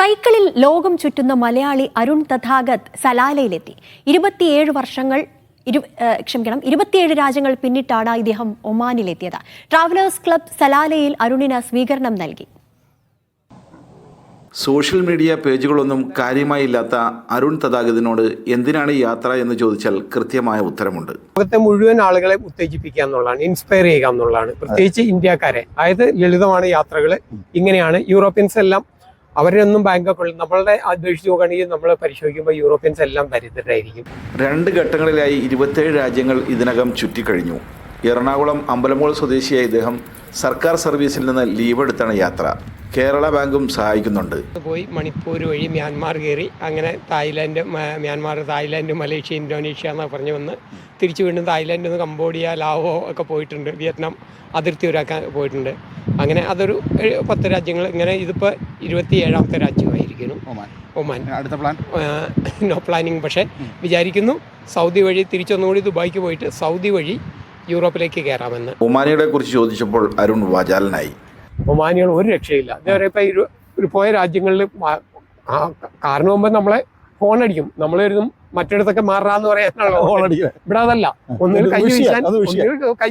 സൈക്കിളിൽ ലോകം ചുറ്റുന്ന മലയാളി അരുൺ തഥാഗത് സലാലയിലെത്തി. 27 രാജ്യങ്ങൾ പിന്നിട്ടാണ് ഇദ്ദേഹം ഒമാനിലെത്തിയത്. ട്രാവലേഴ്സ് ക്ലബ് സലാലയിൽ അരുണിന് സ്വീകരണം നൽകി. സോഷ്യൽ മീഡിയ പേജുകളൊന്നും കാര്യമായില്ലാത്ത അരുൺ തഥാഗതിനോട് എന്തിനാണ് യാത്ര എന്ന് ചോദിച്ചാൽ കൃത്യമായ ഉത്തരമുണ്ട്. ലോകത്തെ മുഴുവൻ ആളുകളെ ഉത്തേജിപ്പിക്കുക എന്നുള്ളതാണ്, ഇൻസ്പയർ ചെയ്യുക എന്നുള്ളതാണ്. പ്രത്യേകിച്ച് ഇന്ത്യക്കാരെ. അതായത് ലളിതമാണ് യാത്രകൾ. ഇങ്ങനെയാണ് യൂറോപ്യൻസ് എല്ലാം അവരൊന്നും ബാങ്ക് നമ്മളുടെ അപേക്ഷിച്ച് നോക്കുകയാണെങ്കിൽ നമ്മൾ പരിശോധിക്കുമ്പോൾ യൂറോപ്യൻസ് എല്ലാം ദരിദ്രരായിരിക്കും. 2 ഘട്ടങ്ങളിലായി 27 രാജ്യങ്ങൾ ഇതിനകം ചുറ്റിക്കഴിഞ്ഞു. എറണാകുളം അമ്പലമോൾ സ്വദേശിയായ ഇദ്ദേഹം സർക്കാർ സർവീസിൽ നിന്ന് ലീവ് എടുത്താണ് യാത്ര. കേരള ബാങ്കും സഹായിക്കുന്നുണ്ട്. പോയി മണിപ്പൂർ വഴി മ്യാൻമാർ കയറി, അങ്ങനെ മ്യാൻമാർ, തായ്ലാൻഡ്, മലേഷ്യ, ഇന്തോനേഷ്യ എന്നൊക്കെ പറഞ്ഞു വന്ന് തിരിച്ചു വീണ്ടും തായ്ലാൻഡിൽ നിന്ന് കംബോഡിയ, ലാവോ ഒക്കെ പോയിട്ടുണ്ട്. വിയറ്റ്നാം അതിർത്തി ഒരാക്കാൻ പോയിട്ടുണ്ട്. അങ്ങനെ അതൊരു 10 രാജ്യങ്ങൾ. ഇങ്ങനെ ഇതിപ്പോൾ 27ാമത്തെ രാജ്യമായിരിക്കുന്നു ഒമാൻ. അടുത്ത പ്ലാൻ നോ പ്ലാനിങ്. പക്ഷേ വിചാരിക്കുന്നു സൗദി വഴി തിരിച്ചൊന്നുകൂടി ദുബായിക്ക് പോയിട്ട് സൗദി വഴി യൂറോപ്പിലേക്ക് കയറാമെന്ന്. ഒമാനികളെ കുറിച്ച് ചോദിച്ചപ്പോൾ അരുൺ വാചാലനായി. ഒമാനികൾ ഒരു രക്ഷയില്ല. അതേപോലെ ഇപ്പോൾ പോയ രാജ്യങ്ങളിൽ കാരണം മുമ്പ് നമ്മളെ ഫോൺ അടിക്കും. നമ്മൾ കരുതും മറ്റിടത്തൊക്കെ മാറാന്ന് പറയാനാണല്ലോ. ഇവിടെ അതല്ല, ഒന്നുകിൽ കൈ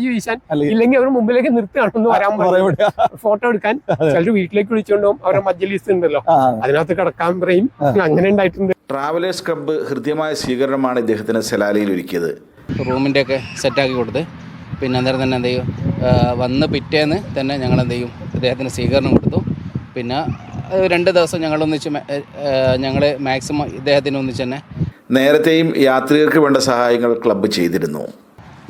വീശാൻ ഇല്ലെങ്കിൽ അവർ മുമ്പിലേക്ക് നിർത്തുകയാണെന്ന് വരാൻ പറയും, ഫോട്ടോ എടുക്കാൻ. ചിലർ വീട്ടിലേക്ക് വിളിച്ചുകൊണ്ടും അവരുടെ മജ്ലിസ് ഉണ്ടല്ലോ, അതിനകത്ത് കിടക്കാൻ പറയും. അങ്ങനെ ഉണ്ടായിട്ടുണ്ട്. ട്രാവലേഴ്സ് ക്ലബ്ബ് ഹൃദ്യമായ സ്വീകരണമാണ് ഇദ്ദേഹത്തിന് സലാലയിൽ ഒരുക്കിയത്. റൂമിൻ്റെ ഒക്കെ സെറ്റാക്കി കൊടുത്ത് പിന്നെ അന്നേരം തന്നെ എന്ത് ചെയ്യും, വന്ന് പിറ്റേന്ന് തന്നെ ഞങ്ങൾ എന്ത് ചെയ്യും, അദ്ദേഹത്തിന് സ്വീകരണം കൊടുത്തു. പിന്നെ 2 ദിവസം ഞങ്ങൾ മാക്സിമം ഇദ്ദേഹത്തിന് ഒന്നിച്ച് തന്നെ നേരത്തെയും യാത്രികർക്ക് വേണ്ട സഹായങ്ങൾ ക്ലബ്ബ് ചെയ്തിരുന്നു.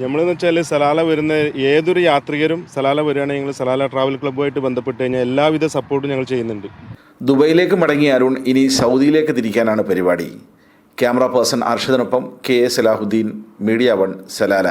നമ്മളെന്ന് വെച്ചാൽ സലാല വരുന്ന ഏതൊരു യാത്രികരും സലാല വരികയാണെങ്കിൽ സലാല ട്രാവൽ ക്ലബ്ബുമായിട്ട് ബന്ധപ്പെട്ട് കഴിഞ്ഞാൽ എല്ലാവിധ സപ്പോർട്ടും ഞങ്ങൾ ചെയ്യുന്നുണ്ട്. ദുബൈയിലേക്ക് മടങ്ങിയ അരുൺ ഇനി സൗദിയിലേക്ക് തിരിക്കാനാണ് പരിപാടി. ക്യാമറ പേഴ്സൺ അർഷദിനൊപ്പം KA സലാഹുദ്ദീൻ, മീഡിയ 1, സലാല.